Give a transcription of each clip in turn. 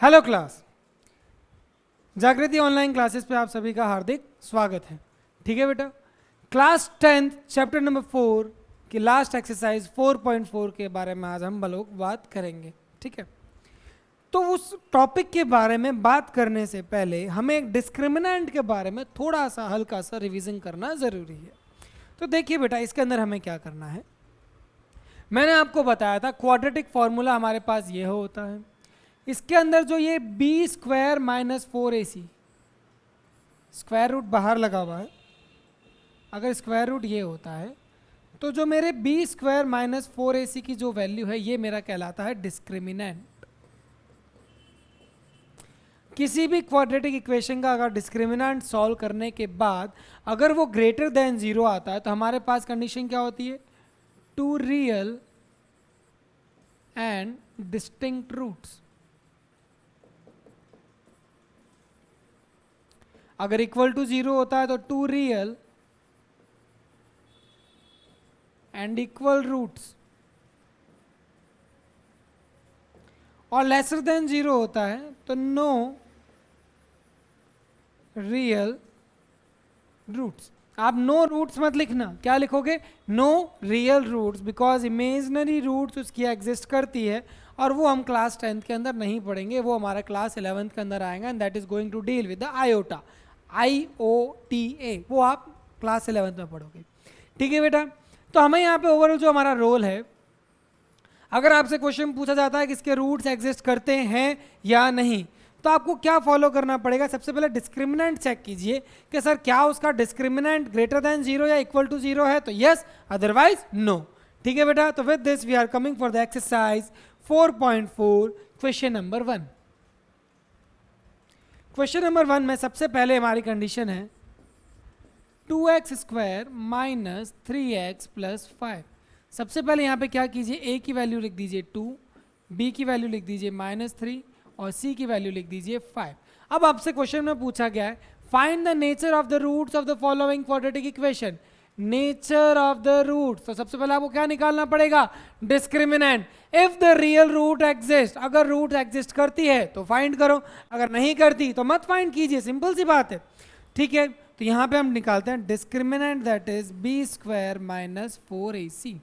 Hello class. जागृति online classes पे आप सभी का हार्दिक स्वागत है। ठीक है बेटा, क्लास 10th चैप्टर नंबर 4 की लास्ट एक्सरसाइज 4.4 के बारे में आज हम लोग बात करेंगे। ठीक है, तो उस टॉपिक के बारे में बात करने से पहले हमें एक डिस्क्रिमिनेंट के बारे में थोड़ा सा हल्का सा रिवीजन करना ज़रूरी है। तो देखिए बेटा, इसके अंदर हमें क्या करना है। मैंने आपको बताया था क्वाड्रेटिक फॉर्मूला हमारे पास ये होता है। इसके अंदर जो ये B square minus 4ac, square root बाहर लगा हुआ है, अगर स्क्वायर रूट ये होता है तो जो मेरे बी स्क्वायर माइनस 4ac की जो वैल्यू है ये मेरा कहलाता है डिस्क्रिमिनेंट। किसी भी क्वाड्रेटिक इक्वेशन का अगर डिस्क्रिमिनेंट सॉल्व करने के बाद अगर वो ग्रेटर देन 0 आता है तो हमारे पास कंडीशन क्या होती है, two real and distinct roots. अगर इक्वल टू 0 होता है तो two real and equal roots, और लेसर देन 0 होता है तो नो रियल रूट्स। आप नो रूट्स मत लिखना, क्या लिखोगे, no real roots, because imaginary roots उसकी एग्जिस्ट करती है और वो हम क्लास 10th के अंदर नहीं पढ़ेंगे, वो हमारा क्लास 11th के अंदर आएगा and that is going to deal with the iota, IOTA, वो आप क्लास 11th में पढ़ोगे। ठीक है बेटा, तो हमें यहाँ पे ओवरऑल जो हमारा रोल है, अगर आपसे क्वेश्चन पूछा जाता है कि इसके रूट्स एग्जिस्ट करते हैं या नहीं, तो आपको क्या फॉलो करना पड़ेगा। सबसे पहले डिस्क्रिमिनेंट चेक कीजिए कि सर क्या उसका डिस्क्रिमिनेंट ग्रेटर देन 0 या इक्वल टू 0 है, तो यस, अदरवाइज नो। ठीक है बेटा, तो with this we are coming for the exercise 4.4 question number 1। Question number 1 में सबसे पहले हमारी कंडीशन है 2x square minus 3x plus 5। सबसे पहले यहाँ पे क्या कीजिए, a की वैल्यू लिख दीजिए 2, b की वैल्यू लिख दीजिए -3 और c की वैल्यू लिख दीजिए 5। अब आपसे क्वेश्चन में पूछा गया है find the nature of the roots of the following quadratic equation. Nature of the roots, तो सबसे पहले आपको क्या निकालना पड़ेगा, discriminant. If the real root exist, अगर रूट एग्जिस्ट करती है तो फाइंड करो, अगर नहीं करती तो मत फाइंड कीजिए, सिंपल सी बात है। ठीक है, तो यहां पे हम निकालते हैं discriminant, that is B square minus 4ac।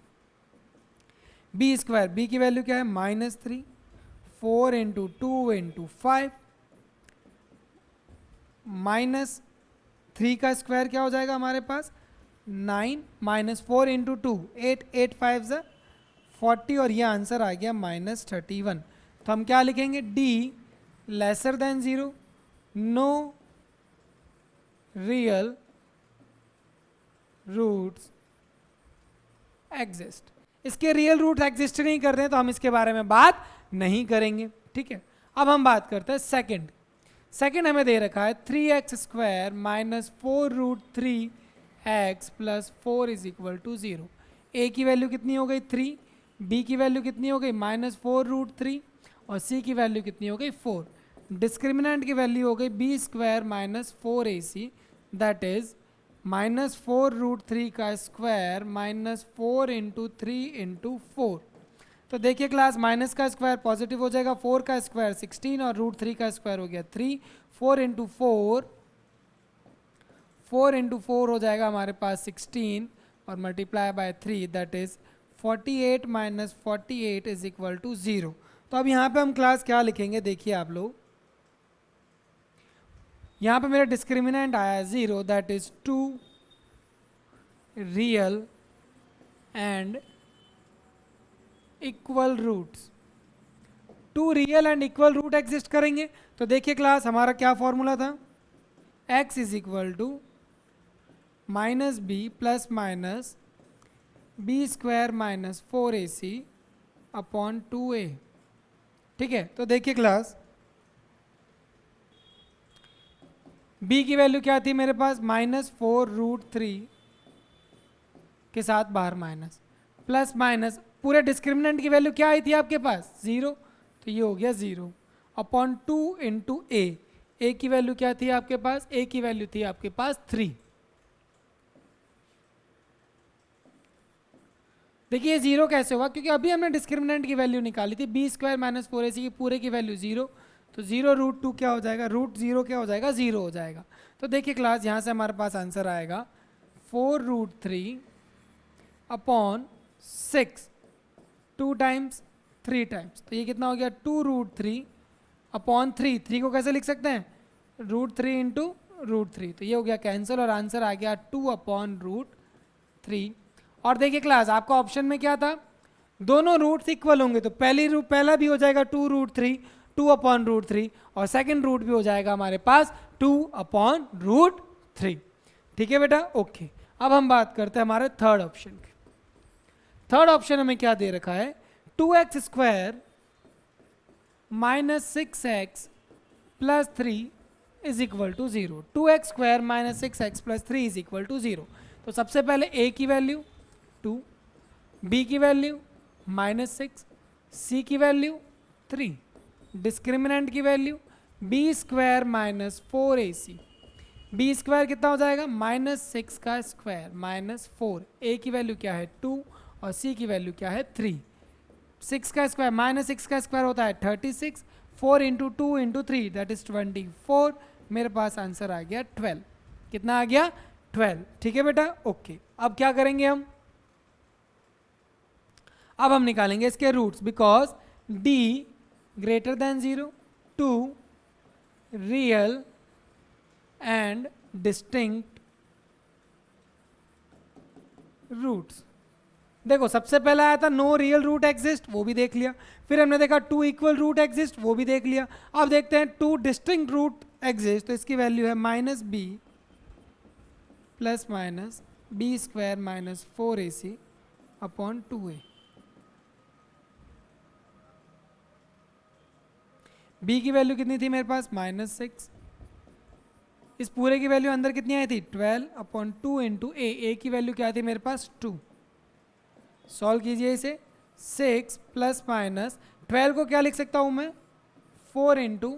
B square, B की वैल्यू क्या है -3, 4 इंटू 2 इंटू 5, -3 का स्क्वायर क्या हो जाएगा हमारे पास 9, -4 इंटू 2 8, 8 5 40 और ये आंसर आ गया -31। तो हम क्या लिखेंगे, D lesser than 0, no real roots exist. इसके रियल रूट एग्जिस्ट नहीं कर रहे हैं तो हम इसके बारे में बात नहीं करेंगे। ठीक है, अब हम बात करते हैं सेकंड। सेकंड हमें दे रखा है 3x square minus 4√3x plus 4 is equal to 0। a की वैल्यू कितनी हो गई 3, b की वैल्यू कितनी हो गई -4√3 और c की वैल्यू कितनी हो गई 4। डिस्क्रिमिनेंट की वैल्यू हो गई b square minus 4ac, that is -4√3 का स्क्वायर -4 इंटू 3 इंटू 4। तो देखिए क्लास, माइनस का स्क्वायर पॉजिटिव हो जाएगा, 4 का स्क्वायर 16 और √3 का स्क्वायर हो गया 3, 4 इंटू 4 हो जाएगा हमारे पास 16 और multiply by 3, that is 48 minus 48 is equal to 0। तो अब यहाँ पे हम क्लास क्या लिखेंगे, देखिए आप लोग, यहाँ पे मेरा डिस्क्रिमिनेंट आया 0, that is 2 real and equal roots. 2 real and equal root exist करेंगे तो देखिए क्लास, हमारा क्या फॉर्मूला था, x is equal to -b plus minus B square minus 4ac upon 2a। ठीक है, तो देखिए क्लास, b की वैल्यू क्या थी मेरे पास -4√3 के साथ बाहर माइनस, प्लस माइनस पूरे डिस्क्रिमिनेंट की वैल्यू क्या आई थी आपके पास 0, तो ये हो गया 0 अपॉन 2 इंटू a की वैल्यू क्या थी आपके पास, a की वैल्यू थी आपके पास 3। देखिए ये 0 कैसे हुआ, क्योंकि अभी हमने डिस्क्रिमिनेंट की वैल्यू निकाली थी, बी स्क्वायर माइनस 4ac की पूरे की वैल्यू 0, तो 0√2 क्या हो जाएगा, √0 क्या हो जाएगा, 0 हो जाएगा। तो देखिए क्लास, यहाँ से हमारे पास आंसर आएगा 4√3 अपॉन 6, 2 टाइम्स 3 टाइम्स, तो ये कितना हो गया 2√3 अपॉन 3 को कैसे लिख सकते हैं, √3 इंटू √3, तो ये हो गया कैंसिल और आंसर आ गया 2/√3। और देखिए क्लास, आपका ऑप्शन में क्या था, दोनों रूट्स इक्वल होंगे, तो पहला भी हो जाएगा 2√3, 2/√3, और सेकंड रूट भी हो जाएगा हमारे पास 2/√3। ठीक है बेटा, ओके। अब हम बात करते हैं हमारे थर्ड ऑप्शन की। थर्ड ऑप्शन हमें क्या दे रखा है, 2x² minus 6x plus 3 is equal to 0। 2x² minus 6x plus 3 is equal to 0। तो सबसे पहले a की वैल्यू 2, b की वैल्यू -6, c की वैल्यू 3, डिस्क्रिमिनेंट की value b² minus 4ac। b² कितना हो जाएगा, -6 का स्क्वायर माइनस 4, a की वैल्यू क्या है 2 और c की वैल्यू क्या है 3। 6 का स्क्वायर -6 का स्क्वायर होता है 36, 4 इंटू 2 इंटू 3 दैट इज 24। मेरे पास आंसर आ गया 12। कितना आ गया, 12। ठीक है बेटा, ओके। अब क्या करेंगे हम, अब हम निकालेंगे इसके roots, because d greater than 0, 2 real and distinct roots. देखो सबसे पहले आया था नो रियल रूट एग्जिस्ट, वो भी देख लिया। फिर हमने देखा 2 इक्वल रूट एग्जिस्ट, वो भी देख लिया। अब देखते हैं 2 डिस्टिंक्ट रूट एग्जिस्ट, तो इसकी वैल्यू है -b plus minus b² minus 4ac upon 2a। b की वैल्यू कितनी थी मेरे पास, -6। इस पूरे की वैल्यू अंदर कितनी आई थी, 12 अपॉन 2 इंटू a की वैल्यू क्या थी मेरे पास 2। सॉल्व कीजिए इसे, 6 प्लस माइनस 12 को क्या लिख सकता हूँ मैं, 4 इंटू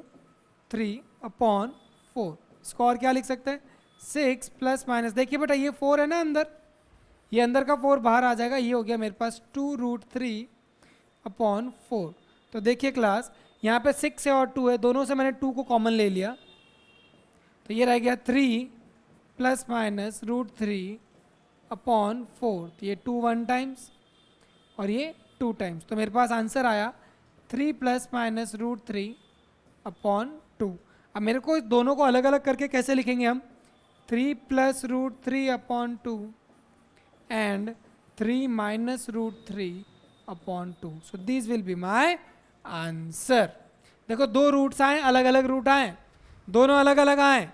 3 अपॉन 4। स्कोर क्या लिख सकते हैं, 6 प्लस माइनस, देखिए बेटा ये 4 है ना अंदर, ये अंदर का 4 बाहर आ जाएगा, ये हो गया मेरे पास 2√3 अपॉन 4। तो देखिए क्लास, यहाँ पे 6 है और 2 है, दोनों से मैंने 2 को कॉमन ले लिया, तो ये रह गया 3 प्लस माइनस √3 अपॉन 4। तो ये 2 1 टाइम्स और ये 2 टाइम्स, तो मेरे पास आंसर आया 3 प्लस माइनस √3 अपॉन 2। अब मेरे को दोनों को अलग अलग करके कैसे लिखेंगे हम, 3 plus √3 upon 2 and 3 minus √3 upon 2। So this will be my answer. देखो दो रूट्स आए, अलग अलग रूट आए, दोनों अलग अलग आए,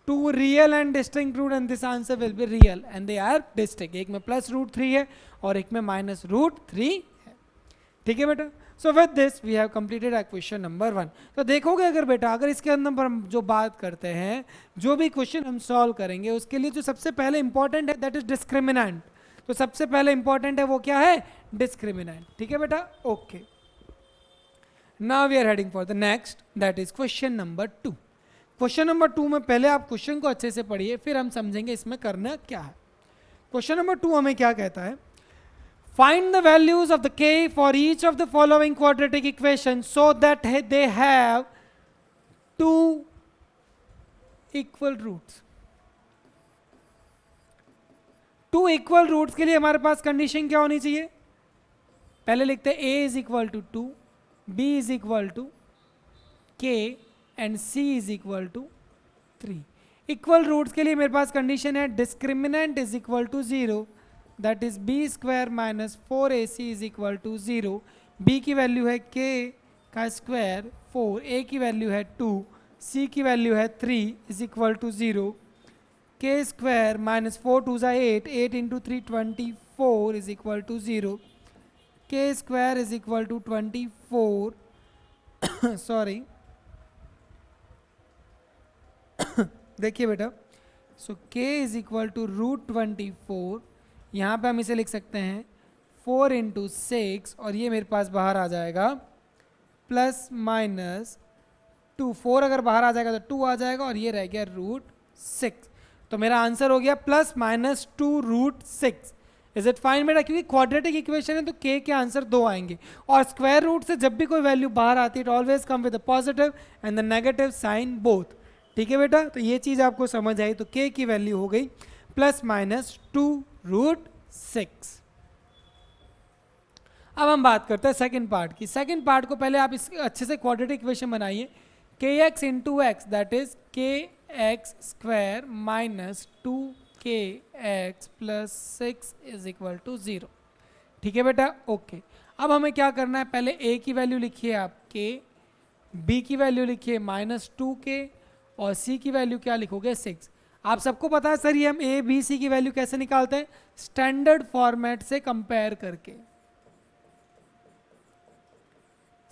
2 real and distinct root and this answer will be real and they are distinct. एक में +√3 है और एक में -√3 है। ठीक है बेटा, so with this we have completed question number 1। तो देखोगे अगर बेटा, अगर इसके अंदर हम जो बात करते हैं, जो भी क्वेश्चन हम सॉल्व करेंगे, उसके लिए जो सबसे पहले इंपॉर्टेंट है दैट इज डिस्क्रिमिनेंट। तो सबसे पहले इंपॉर्टेंट है वो क्या है, डिस्क्रिमिनेंट। ठीक है बेटा, okay. Now we are heading for the next, that is question number 2। Question number 2 में पहले आप क्वेश्चन को अच्छे से पढ़िए, फिर हम समझेंगे इसमें करना क्या है। क्वेश्चन नंबर 2 हमें क्या कहता है, find the values of the k for each of the following quadratic equation so that they have 2 equal roots. 2 equal roots के लिए हमारे पास कंडीशन क्या होनी चाहिए, पहले लिखते हैं a is equal to 2, b is equal to k and c is equal to 3। Equal roots के लिए मेरे पास कंडीशन है discriminant is equal to 0, that is b² minus 4ac is equal to 0। b की वैल्यू है k का square 4, a की value है 2, c की वैल्यू है 3 is equal to 0। k² minus 4 2 ज़ा 8, 8 into 3 24 is equal to 0। k² is equal to 24 sorry देखिए बेटा, so k is equal to √24, यहाँ पे हम इसे लिख सकते हैं 4 इंटू 6 और ये मेरे पास बाहर आ जाएगा प्लस माइनस 2। 4 अगर बाहर आ जाएगा तो 2 आ जाएगा और ये रह गया √6। तो मेरा आंसर हो गया +-2 √6 इज इट फाइन बेटा? क्योंकि क्वाड्रेटिक इक्वेशन है तो के के आंसर 2 आएंगे, और स्क्वायर रूट से जब भी कोई वैल्यू बाहर आती है it always come with the positive and the negative sign both. ठीक है बेटा, तो ये चीज़ आपको समझ आई। तो के की वैल्यू हो गई +-2√6। अब हम बात करते हैं सेकंड पार्ट की। सेकंड पार्ट को पहले आप इस अच्छे से क्वाड्रेटिक इक्वेशन बनाइए। K x into x that is k x square minus 2kx plus 6 is equal to 0। ठीक है बेटा, ओके। अब हमें क्या करना है, पहले a की वैल्यू लिखिए आप k, b की वैल्यू लिखिए -2k, और c की वैल्यू क्या लिखोगे 6। आप सबको पता है सर ये हम a b c की वैल्यू कैसे निकालते हैं, स्टैंडर्ड फॉर्मेट से कंपेयर करके।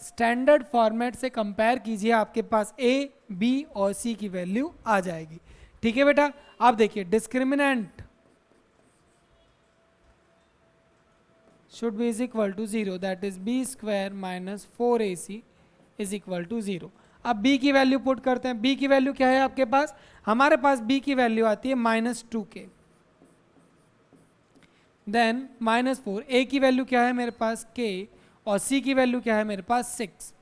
स्टैंडर्ड फॉर्मेट से कंपेयर कीजिए, आपके पास a b और c की वैल्यू आ जाएगी। ठीक है बेटा, आप देखिए discriminant should be is equal to 0 that is b square minus 4ac is equal to 0। अब b की वैल्यू पुट करते हैं। b की वैल्यू क्या है आपके पास, हमारे पास b की वैल्यू आती है -2k, देन -4। a की वैल्यू क्या है मेरे पास k, और c की वैल्यू क्या है मेरे पास 6।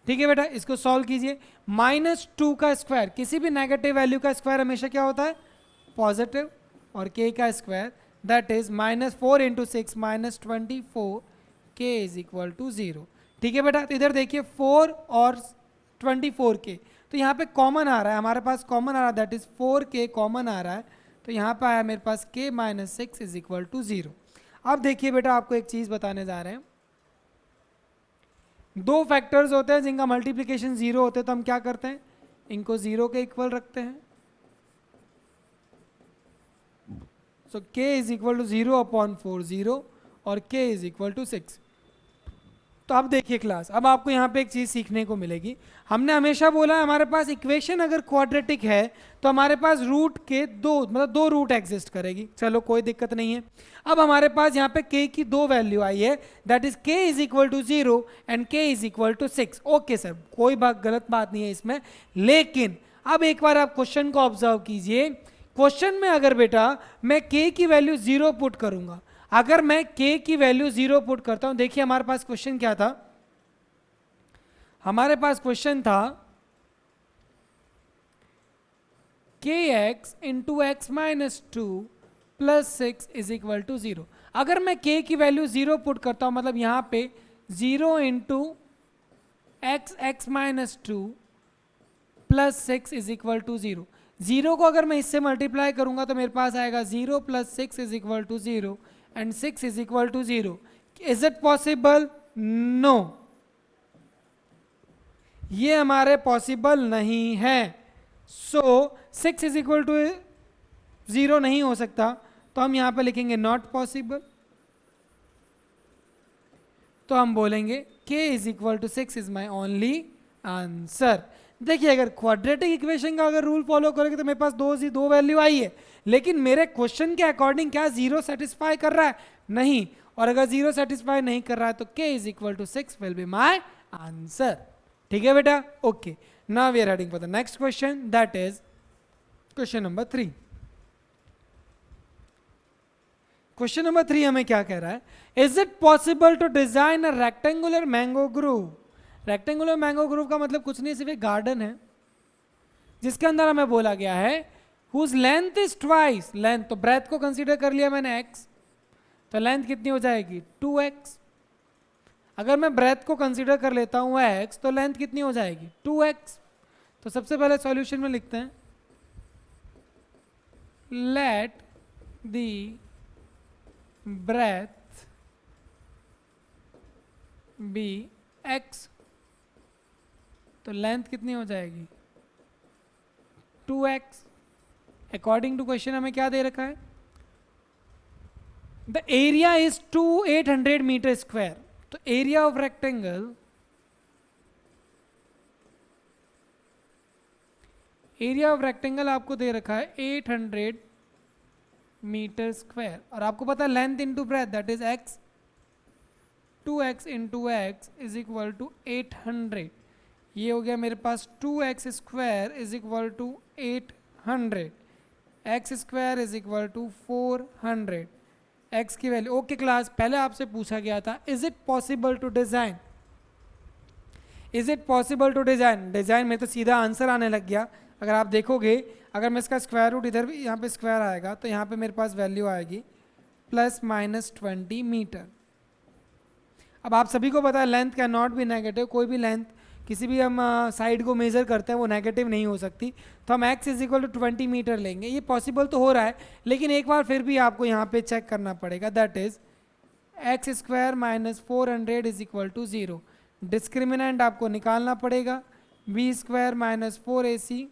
ठीक है बेटा, इसको सॉल्व कीजिए। -2 का स्क्वायर, किसी भी नेगेटिव वैल्यू का स्क्वायर हमेशा क्या होता है, पॉजिटिव, और k का square that is -4 into 6 -24 k is equal to 0। ठीक है बेटा, तो इधर देखिए 4 और 24k, तो यहाँ पे कॉमन आ रहा है, हमारे पास कॉमन आ रहा है दैट इज 4k कॉमन आ रहा है, तो यहाँ पे आया मेरे पास k minus 6 is equal to 0। अब देखिए बेटा, आपको एक चीज़ बताने जा रहे हैं। दो फैक्टर्स होते हैं जिनका मल्टीप्लिकेशन 0 होते हैं, तो हम क्या करते हैं, इनको 0 के इक्वल रखते हैं। सो k इज इक्वल टू 0/4 0 और k इज इक्वल टू 6। तो अब देखिए क्लास, अब आपको यहाँ पे एक चीज़ सीखने को मिलेगी। हमने हमेशा बोला है हमारे पास इक्वेशन अगर क्वाड्रेटिक है तो हमारे पास रूट के दो रूट एग्जिस्ट करेगी। चलो कोई दिक्कत नहीं है। अब हमारे पास यहाँ पे k की 2 वैल्यू आई है that is k is equal to 0 and k is equal to 6। Okay sir, कोई गलत बात नहीं है इसमें, लेकिन अब एक बार आप क्वेश्चन को ऑब्जर्व कीजिए। क्वेश्चन में अगर बेटा मैं k की वैल्यू 0 पुट करूंगा, अगर मैं k की वैल्यू 0 पुट करता हूं, देखिए हमारे पास क्वेश्चन क्या था, हमारे पास क्वेश्चन था kx into x minus 2 plus 6 is equal to 0। अगर मैं k की वैल्यू 0 पुट करता हूं, मतलब यहां पे 0 into x minus 2 plus 6 is equal to 0। 0 को अगर मैं इससे मल्टीप्लाई करूंगा तो मेरे पास आएगा 0 plus 6 is equal to 0 and 6 is equal to 0। Is it possible? No, ये हमारे पॉसिबल नहीं है। सो 6 इज इक्वल टू 0 नहीं हो सकता, तो हम यहां पे लिखेंगे नॉट पॉसिबल। तो हम बोलेंगे k is equal to 6 is my only answer. देखिए अगर क्वाड्रेटिक इक्वेशन का अगर रूल फॉलो करोगे तो मेरे पास दो वैल्यू आई है, लेकिन मेरे क्वेश्चन के अकॉर्डिंग क्या 0 सेटिस्फाई कर रहा है? नहीं। और अगर 0 सेटिस्फाई नहीं कर रहा है तो k is equal to 6 will be my answer. ठीक है बेटा, okay. Now we are heading for the next question that is question number 3। Question number 3 हमें क्या कह रहा है, is it possible to design a rectangular mango grove. Rectangular mango grove का मतलब कुछ नहीं, सिर्फ एक गार्डन है जिसके अंदर हमें बोला गया है whose length is twice length, तो ब्रेथ को कंसीडर कर लिया मैंने x, तो लेंथ कितनी हो जाएगी 2x। अगर मैं ब्रेथ को कंसीडर कर लेता हूँ x, तो लेंथ कितनी हो जाएगी 2x। तो सबसे पहले सॉल्यूशन में लिखते हैं let the breadth be x, तो लेंथ कितनी हो जाएगी 2x। अकॉर्डिंग टू क्वेश्चन हमें क्या दे रखा है, the area is 800 metre square. तो area of rectangle, area of rectangle आपको दे रखा है 800 मीटर स्क्वायर, और आपको पता है length into breadth that is x, 2x into x is equal to 800। ये हो गया मेरे पास 2x square is equal to 800, x square is equal to 400 x की वैल्यू। ओके क्लास, पहले आपसे पूछा गया था is it possible to design, is it possible to design, design में तो सीधा आंसर आने लग गया। अगर आप देखोगे, अगर मैं इसका स्क्वायर रूट इधर भी यहाँ पे स्क्वायर आएगा तो यहाँ पे मेरे पास वैल्यू आएगी ±20 मीटर। अब आप सभी को पता है length can not be negative, कोई भी लेंथ किसी भी हम साइड को मेजर करते हैं वो नेगेटिव नहीं हो सकती, तो हम x is equal to 20 metre लेंगे। ये पॉसिबल तो हो रहा है, लेकिन एक बार फिर भी आपको यहाँ पे चेक करना पड़ेगा, that is x² - 400 is equal to 0। Discriminant आपको निकालना पड़ेगा, b² - 4ac,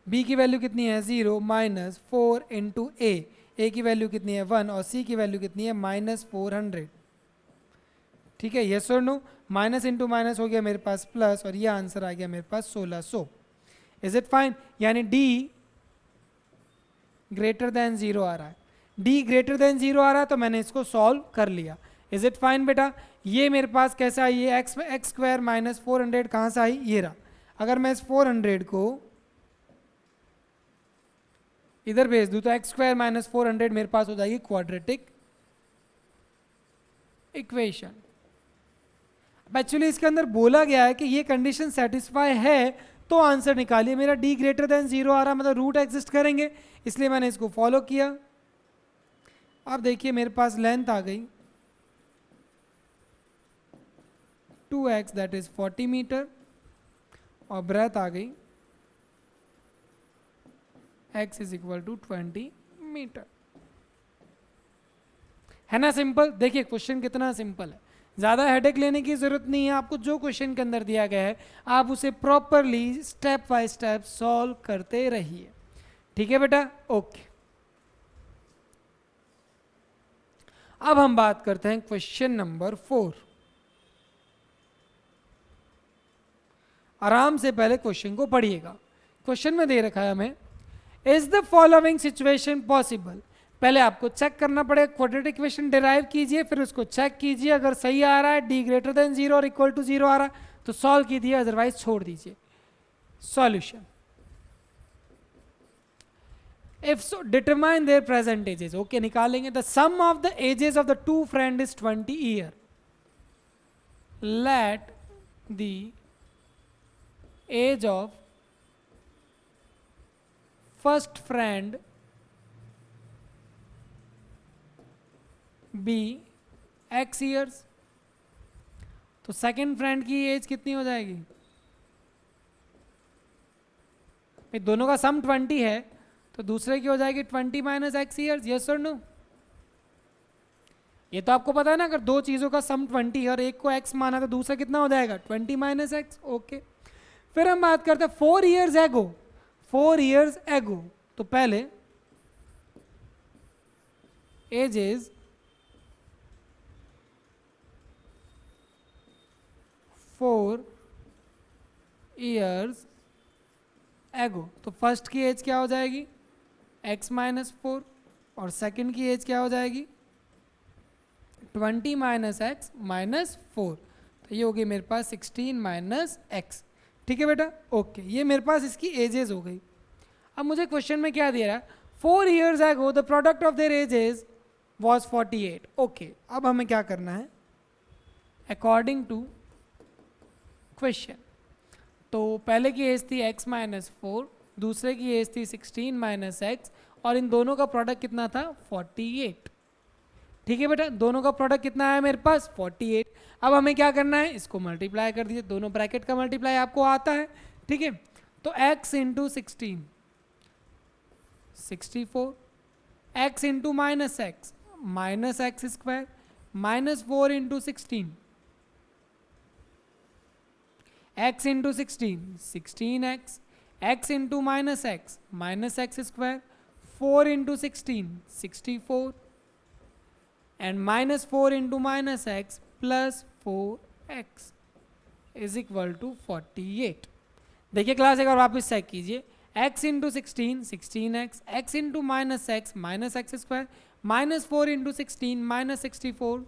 b की वैल्यू कितनी है 0 -4 इंटू a की वैल्यू कितनी है 1 और c की वैल्यू कितनी है -400। ठीक है, यस और नो, माइनस इंटू माइनस हो गया मेरे पास प्लस, और ये आंसर आ गया मेरे पास 1600। इज इट फाइन, यानी d ग्रेटर देन 0 आ रहा है, d ग्रेटर देन 0 आ रहा है तो मैंने इसको सॉल्व कर लिया। इज इट फाइन बेटा, ये मेरे पास कैसा आई, ये x² - 400 कहाँ से आई, ये रहा। अगर मैं इस 400 को इधर भेज दूँ तो x² - 400 मेरे पास हो जाएगी क्वाड्रेटिक इक्वेशन। एक्चुअली इसके अंदर बोला गया है कि ये कंडीशन सेटिस्फाई है तो आंसर निकालिए। मेरा d ग्रेटर देन 0 आ रहा, मतलब रूट एग्जिस्ट करेंगे, इसलिए मैंने इसको फॉलो किया। अब देखिए मेरे पास लेंथ आ गई 2x दैट इज 40 मीटर, और ब्रेथ आ गई x is equal to 20 metre. है ना सिंपल। देखिए क्वेश्चन कितना सिंपल है, ज़्यादा हेडेक लेने की ज़रूरत नहीं है आपको। जो क्वेश्चन के अंदर दिया गया है आप उसे properly step by step solve करते रहिए। ठीक है बेटा, ओके। अब हम बात करते हैं क्वेश्चन नंबर 4। आराम से पहले क्वेश्चन को पढ़िएगा। क्वेश्चन में दे रखा है हमें, is the following situation possible. पहले आपको चेक करना पड़ेगा, क्वाड्रेटिक इक्वेशन डिराइव कीजिए, फिर उसको चेक कीजिए, अगर सही आ रहा है d ग्रेटर देन 0 और इक्वल टू 0 आ रहा है तो सॉल्व कीजिए, अदरवाइज छोड़ दीजिए। Solution, if so determine their present ages. Okay, निकालेंगे। The sum of the two ऑफ द टू फ्रेंड इज 20 year. Let the age of first friend be x years. तो सेकेंड फ्रेंड की एज कितनी हो जाएगी, भाई दोनों का सम 20 है तो दूसरे की हो जाएगी 20 माइनस x ईयर्स। यस और नो, ये तो आपको पता है ना, अगर दो चीज़ों का सम 20 है और एक को x माना तो दूसरा कितना हो जाएगा 20 माइनस x। ओके, फिर हम बात करते हैं 4 ईयर्स एगो। 4 ईयर्स एगो, तो पहले एज इज 4 ईयर्स एगो, तो फर्स्ट की एज क्या हो जाएगी x माइनस 4 और सेकेंड की एज क्या हो जाएगी 20 माइनस एक्स माइनस 4, तो ये हो गई मेरे पास 16 माइनस एक्स। ठीक है बेटा, ओके, ये मेरे पास इसकी एजेस हो गई। अब मुझे क्वेश्चन में क्या दे रहा है, 4 years ago the product of their edges was 48। Okay, अब हमें क्या करना है अकॉर्डिंग टू क्वेश्चन। तो पहले की एज थी x माइनस 4, दूसरे की एज थी 16 माइनस एक्स, और इन दोनों का प्रोडक्ट कितना था 48। ठीक है बेटा, दोनों का प्रोडक्ट कितना है मेरे पास 48। अब हमें क्या करना है, इसको मल्टीप्लाई कर दीजिए, दोनों ब्रैकेट का मल्टीप्लाई आपको आता है। ठीक है, तो x into 16 64, x into minus x square, minus 4 into 16, x into 16 16x, x into minus x square, 4 into 16 64, and minus 4 into minus x plus 4x is equal to 48। देखिए क्लास एक बार वापस चेक कीजिए, x into 16 16x, x into minus x square, minus 4 into 16 minus 64,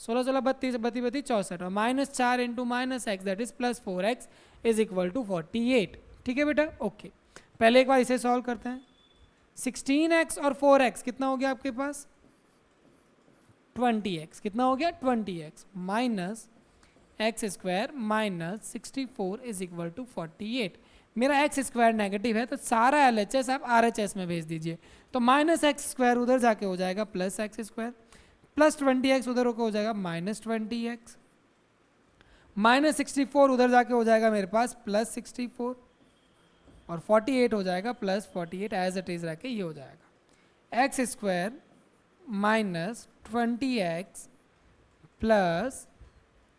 16 16 32 32 32 64, और minus 4 into minus x that is plus 4x is equal to 48। ठीक है बेटा, okay, पहले एक बार इसे सॉल्व करते हैं। 16x और 4x कितना हो गया आपके पास 20x, कितना हो गया 20x minus x square minus 64 is equal to 48। मेरा एक्स स्क्वायर नेगेटिव है तो सारा एल एच एस आप आर एच एस में भेज दीजिए। तो माइनस एक्स स्क्वायर उधर जाके हो जाएगा plus x square, plus 20x उधर होकर हो जाएगा माइनस 20x, माइनस 64 उधर जाके हो जाएगा मेरे पास प्लस 64, और 48 हो जाएगा प्लस 48, एज इट इज रह के ये हो जाएगा x square minus 20x plus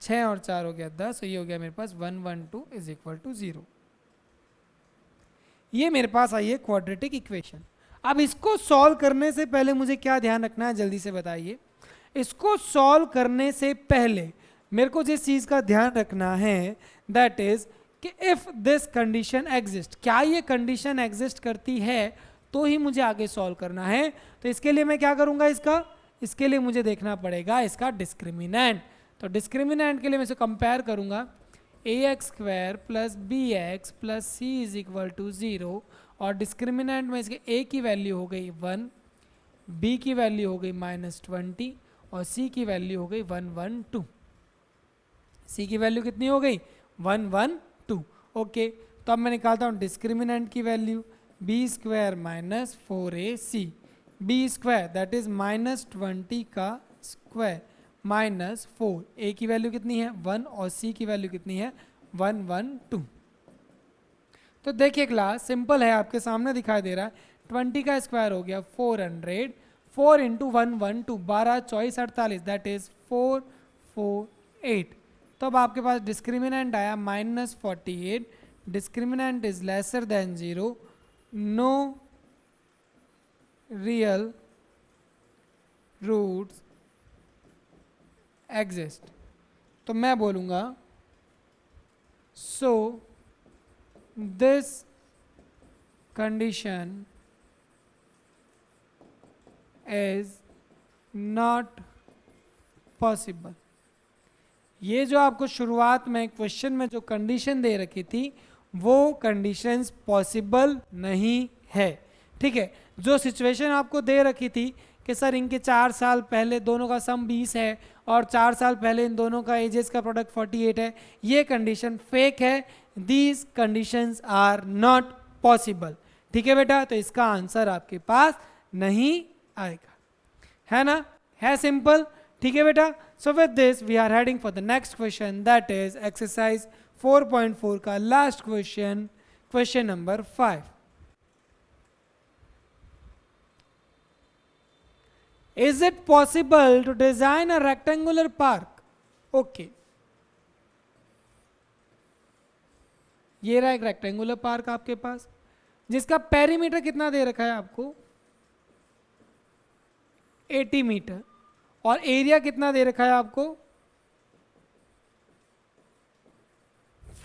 6 और 4 हो गया 10, तो ये हो गया मेरे पास 112 इज इक्वल टू 0। ये मेरे पास आई है क्वाड्रेटिक इक्वेशन। अब इसको सॉल्व करने से पहले मुझे क्या ध्यान रखना है, जल्दी से बताइए। इसको सॉल्व करने से पहले मेरे को जिस चीज़ का ध्यान रखना है दैट इज कि इफ दिस कंडीशन एग्जिस्ट, क्या ये कंडीशन एग्जिस्ट करती है तो ही मुझे आगे सॉल्व करना है। तो इसके लिए मैं क्या करूँगा, इसके लिए मुझे देखना पड़ेगा इसका डिस्क्रिमिनेंट। तो डिस्क्रिमिनेंट के लिए मैं इसे कंपेयर करूँगा, a x square plus b x plus c is equal to 0, और डिस्क्रिमिनेंट में इसके ए की वैल्यू हो गई 1, बी की वैल्यू हो गई -20 और सी की वैल्यू हो गई 112। सी की वैल्यू कितनी हो गई 112। ओके, तो अब मैं निकालता हूँ डिस्क्रिमिनेंट की value, b square minus 4ac, B square that is -20 का स्क्वायर माइनस 4, ए की वैल्यू कितनी है 1 और सी की वैल्यू कितनी है 112। तो देखिए क्लास सिंपल है, आपके सामने दिखाई दे रहा है 20 का स्क्वायर हो गया 400, 4 इंटू 112, 12 24 48 दैट इज 448। तो अब आपके पास डिस्क्रिमिनेंट आया -48, discriminant is lesser than 0, no real roots exist. तो मैं बोलूँगा so this condition is not possible. ये जो आपको शुरुआत में क्वेश्चन में जो कंडीशन दे रखी थी वो कंडीशंस पॉसिबल नहीं है। ठीक है, जो सिचुएशन आपको दे रखी थी कि सर इनके 4 साल पहले दोनों का सम 20 है और 4 साल पहले इन दोनों का एजेस का प्रोडक्ट 48 है, ये कंडीशन फेक है। These conditions are not possible. ठीक है बेटा, तो इसका आंसर आपके पास नहीं आएगा, है ना, है सिंपल। ठीक है बेटा, so with this we are heading for the next question that is exercise 4.4 का last question, question number 5। Is it possible to design a rectangular park? Okay. ये रहा एक रेक्टेंगुलर पार्क आपके पास, जिसका पेरीमीटर कितना दे रखा है आपको 80 मीटर, और एरिया कितना दे रखा है आपको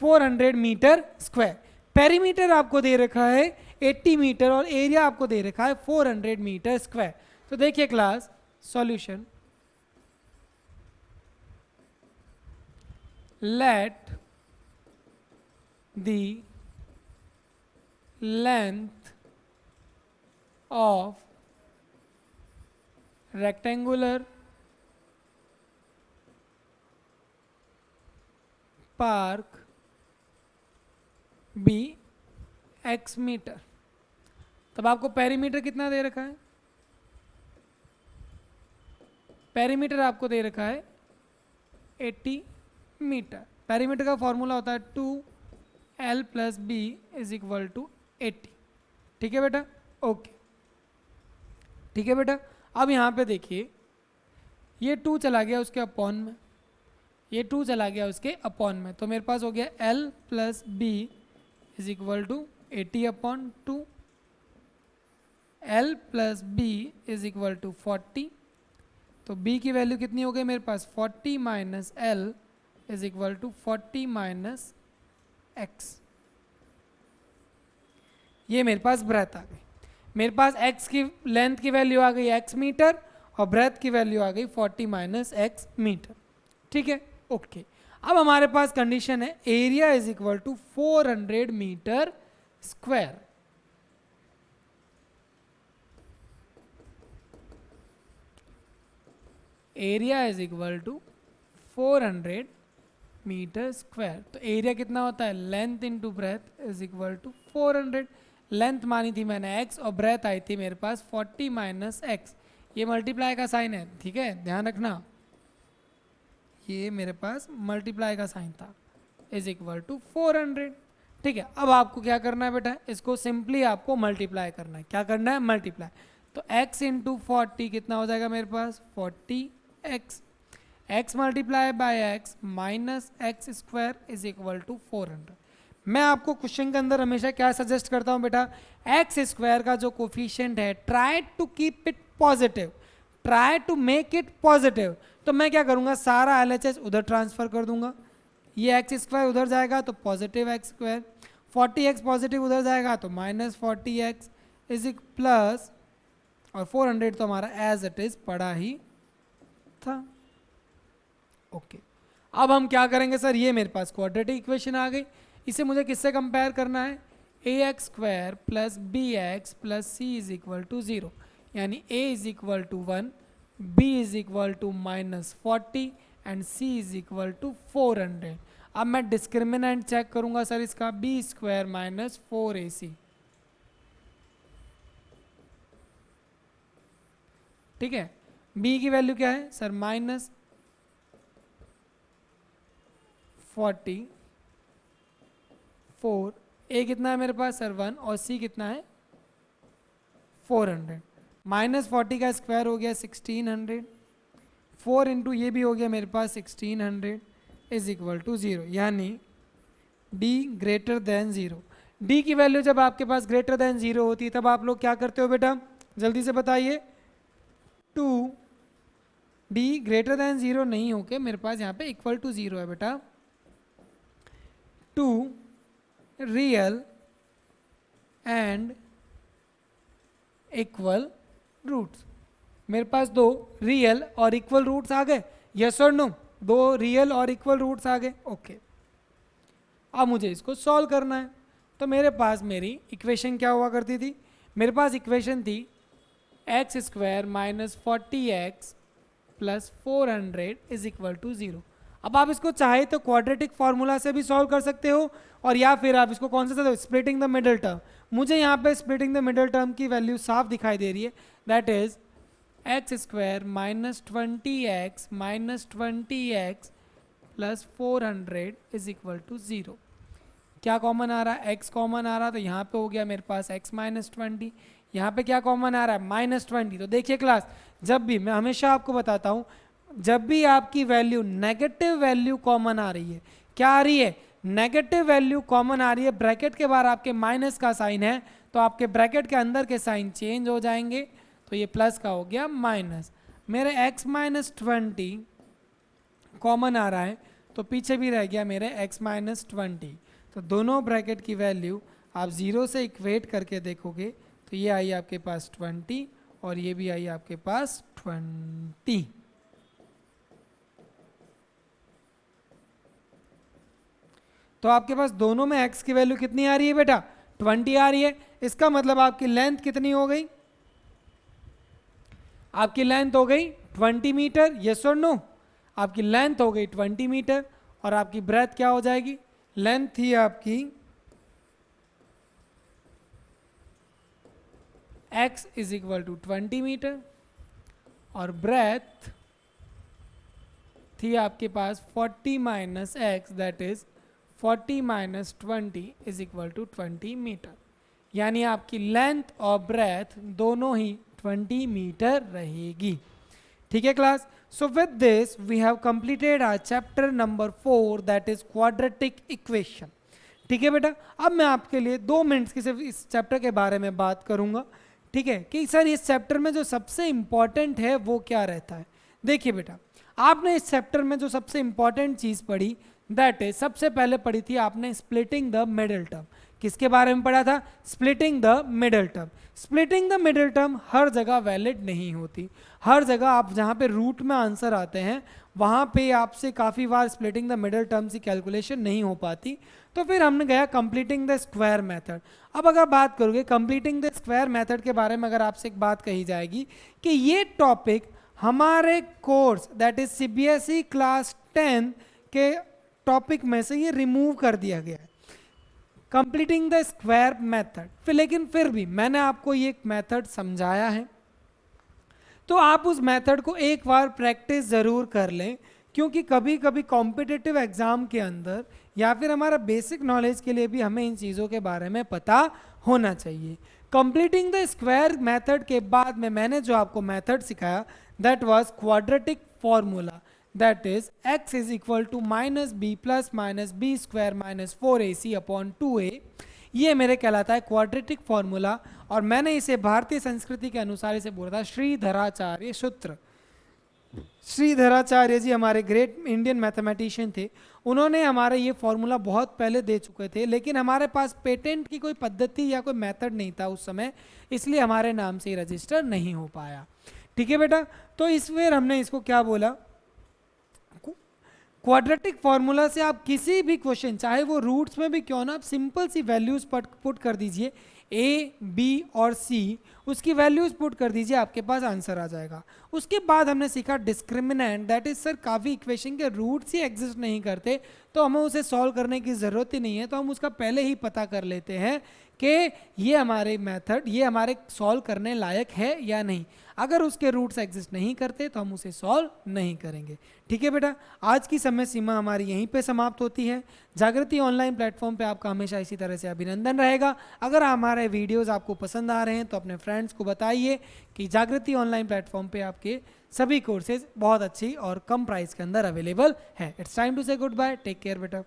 400 मीटर स्क्वायर। पेरीमीटर आपको दे रखा है 80 मीटर और एरिया आपको दे रखा है 400 मीटर स्क्वायर। तो देखिए class solution, let the length of rectangular park be x metre. तब आपको पेरीमीटर कितना दे रखा है, पेरीमीटर आपको दे रखा है 80 मीटर। पेरीमीटर का फॉर्मूला होता है 2l plus b is equal to 80। ठीक है बेटा, ओके। ठीक है बेटा, अब यहाँ पे देखिए ये 2 चला गया उसके अपॉन में, ये 2 चला गया उसके अपॉन में, तो मेरे पास हो गया l plus b is equal to 80 upon 2, l plus b is equal to 40। तो b की वैल्यू कितनी हो गई मेरे पास 40 minus l is equal to 40 minus x। ये मेरे पास ब्रेथ आ गई, मेरे पास x की लेंथ की वैल्यू आ गई x मीटर और ब्रेथ की वैल्यू आ गई 40 माइनस x मीटर। ठीक है, ओके। अब हमारे पास कंडीशन है area is equal to 400 metre square. Area is equal to 400 metre square. तो एरिया कितना होता है, length into breadth is equal to 400। लेंथ मानी थी मैंने x और ब्रेथ आई थी मेरे पास 40 माइनस एक्स। ये मल्टीप्लाई का साइन है, ठीक है, ध्यान रखना, ये मेरे पास मल्टीप्लाई का साइन था, इज इक्वल टू 400। ठीक है, अब आपको क्या करना है बेटा, इसको सिंपली आपको मल्टीप्लाई करना है। क्या करना है, मल्टीप्लाई। तो x इंटू 40 कितना हो जाएगा मेरे पास, 40x। x multiply by x minus x square is equal to 400। मैं आपको क्वेश्चन के अंदर हमेशा क्या सजेस्ट करता हूँ बेटा, एक्स स्क्वायर का जो कोफिशिएंट है try to keep it positive, try to make it positive. तो मैं क्या करूँगा, सारा LHS उधर ट्रांसफर कर दूंगा, ये एक्स स्क्वायर उधर जाएगा तो positive x square, 40x positive उधर जाएगा तो माइनस 40x इज इक प्लस, और 400 तो हमारा एज इट इज पड़ा ही था। ओके, अब हम क्या करेंगे सर, ये मेरे पास क्वाड्रेटिक इक्वेशन आ गई, इसे मुझे किससे कंपेयर करना है, ax square plus bx plus c is equal to 0, यानी a is equal to 1, b is equal to minus 40 and c is equal to 400। अब मैं डिस्क्रिमिनेंट चेक करूंगा सर इसका, b स्क्वायर माइनस 4ac, ठीक है, b की value क्या है सर, माइनस 44, a कितना है मेरे पास सर 1, और c कितना है 400। माइनस 40 का स्क्वायर हो गया 1600, 4 इंटू ये भी हो गया मेरे पास 1600 इज इक्वल टू 0, यानी d ग्रेटर देन 0। d की वैल्यू जब आपके पास ग्रेटर देन 0 होती है तब आप लोग क्या करते हो बेटा, जल्दी से बताइए, 2 d ग्रेटर देन 0 नहीं होके मेरे पास यहाँ पे इक्वल टू 0 है बेटा, 2 रियल एंड इक्वल रूट्स। मेरे पास दो रियल और इक्वल रूट्स आ गए, यस और नो, दो रियल और इक्वल रूट्स आ गए। ओके, अब मुझे इसको सॉल्व करना है। तो मेरे पास मेरी इक्वेशन क्या हुआ करती थी, मेरे पास इक्वेशन थी x square minus 40x plus 400 is equal to 0। अब आप इसको चाहे तो क्वाड्रेटिक फार्मूला से भी सॉल्व कर सकते हो, और या फिर आप इसको कौन से स्प्लिटिंग द मिडल टर्म। मुझे यहाँ पे स्प्लिटिंग द मिडल टर्म की वैल्यू साफ दिखाई दे रही है, that is x square minus 20x minus 20x plus 400 is equal to 0। क्या कॉमन आ रहा है, x कॉमन आ रहा, तो यहाँ पे हो गया मेरे पास x माइनस 20, यहाँ पे क्या कॉमन आ रहा है, माइनस 20। तो देखिए क्लास, जब भी, मैं हमेशा आपको बताता हूँ, जब भी आपकी वैल्यू नेगेटिव वैल्यू कॉमन आ रही है, क्या आ रही है, नेगेटिव वैल्यू कॉमन आ रही है, ब्रैकेट के बाहर आपके माइनस का साइन है, तो आपके ब्रैकेट के अंदर के साइन चेंज हो जाएंगे, तो ये प्लस का हो गया माइनस। मेरे x माइनस 20 कॉमन आ रहा है, तो पीछे भी रह गया मेरे x माइनस 20। तो दोनों ब्रैकेट की वैल्यू आप 0 से इक्वेट करके देखोगे तो ये आई आपके पास 20 और ये भी आई आपके पास 20। तो आपके पास दोनों में x की वैल्यू कितनी आ रही है बेटा, 20 आ रही है। इसका मतलब आपकी लेंथ कितनी हो गई, आपकी लेंथ हो गई 20 मीटर, यस और नो, आपकी लेंथ हो गई 20 मीटर, और आपकी ब्रेथ क्या हो जाएगी, लेंथ थी आपकी x is equal to 20 metre, और ब्रेथ थी आपके पास 40 minus x, that is 40 minus 20 is equal to 20 metre, यानी आपकी लेंथ और ब्रेथ दोनों ही 20 मीटर रहेगी। ठीक है class, so with this we have completed our chapter number 4 that is quadratic equation. ठीक है बेटा, अब मैं आपके लिए 2 मिनट्स की सिर्फ इस चैप्टर के बारे में बात करूंगा, ठीक है, कि सर इस चैप्टर में जो सबसे इंपॉर्टेंट है वो क्या रहता है। देखिए बेटा, आपने इस चैप्टर में जो सबसे इंपॉर्टेंट चीज पढ़ी दैट इज, सबसे पहले पढ़ी थी आपने स्प्लिटिंग द मिडिल टर्म। किसके बारे में पढ़ा था, splitting the middle term. Splitting the middle term हर जगह वैलिड नहीं होती, हर जगह आप जहाँ पे रूट में आंसर आते हैं वहाँ पे आपसे काफ़ी बार स्प्लिटिंग द मिडिल टर्म की कैलकुलेशन नहीं हो पाती, तो फिर हमने गया कंप्लीटिंग द स्क्वायर मेथड। अब अगर बात करोगे कंप्लीटिंग द स्क्वायर मेथड के बारे में, अगर आपसे एक बात कही जाएगी कि ये टॉपिक हमारे course that is CBSE class 10 के टॉपिक में से ये रिमूव कर दिया गया है, कंप्लीटिंग द स्क्वायर मेथड। लेकिन फिर भी मैंने आपको ये मेथड समझाया है, तो आप उस मेथड को एक बार प्रैक्टिस ज़रूर कर लें, क्योंकि कभी कभी कॉम्पिटिटिव एग्ज़ाम के अंदर या फिर हमारा बेसिक नॉलेज के लिए भी हमें इन चीज़ों के बारे में पता होना चाहिए। कंप्लीटिंग द स्क्वायर मेथड के बाद में मैंने जो आपको मेथड सिखाया that was quadratic formula, that is x is equal to minus b plus minus B square minus 4ac upon 2a। ये मेरे कहलाता है क्वाड्रेटिक फॉर्मूला, और मैंने इसे भारतीय संस्कृति के अनुसार इसे बोला था श्रीधराचार्य सूत्र। श्रीधराचार्य जी हमारे ग्रेट इंडियन मैथमेटिशियन थे, उन्होंने हमारे ये फॉर्मूला बहुत पहले दे चुके थे, लेकिन हमारे पास पेटेंट की कोई पद्धति या कोई मेथड नहीं था उस समय, इसलिए हमारे नाम से रजिस्टर नहीं हो पाया। ठीक है बेटा, तो इस फिर हमने इसको क्या बोला, क्वाड्रेटिक फॉर्मूला से आप किसी भी क्वेश्चन, चाहे वो रूट्स में भी क्यों ना, आप सिंपल सी वैल्यूज पुट कर दीजिए, ए बी और सी, उसकी वैल्यूज पुट कर दीजिए, आपके पास आंसर आ जाएगा। उसके बाद हमने सीखा डिस्क्रिमिनेंट, दैट इज सर काफ़ी इक्वेशन के रूट्स ही एग्जिस्ट नहीं करते तो हमें उसे सॉल्व करने की ज़रूरत ही नहीं है, तो हम उसका पहले ही पता कर लेते हैं कि ये हमारे मेथड, ये हमारे सॉल्व करने लायक है या नहीं। अगर उसके रूट्स एग्जिस्ट नहीं करते तो हम उसे सॉल्व नहीं करेंगे। ठीक है बेटा, आज की समय सीमा हमारी यहीं पे समाप्त होती है। जागृति ऑनलाइन प्लेटफॉर्म पे आपका हमेशा इसी तरह से अभिनंदन रहेगा। अगर हमारे वीडियोस आपको पसंद आ रहे हैं तो अपने फ्रेंड्स को बताइए कि जागृति ऑनलाइन प्लेटफॉर्म पे आपके सभी कोर्सेज बहुत अच्छी और कम प्राइस के अंदर अवेलेबल है। इट्स टाइम टू से गुड बाय, टेक केयर बेटा।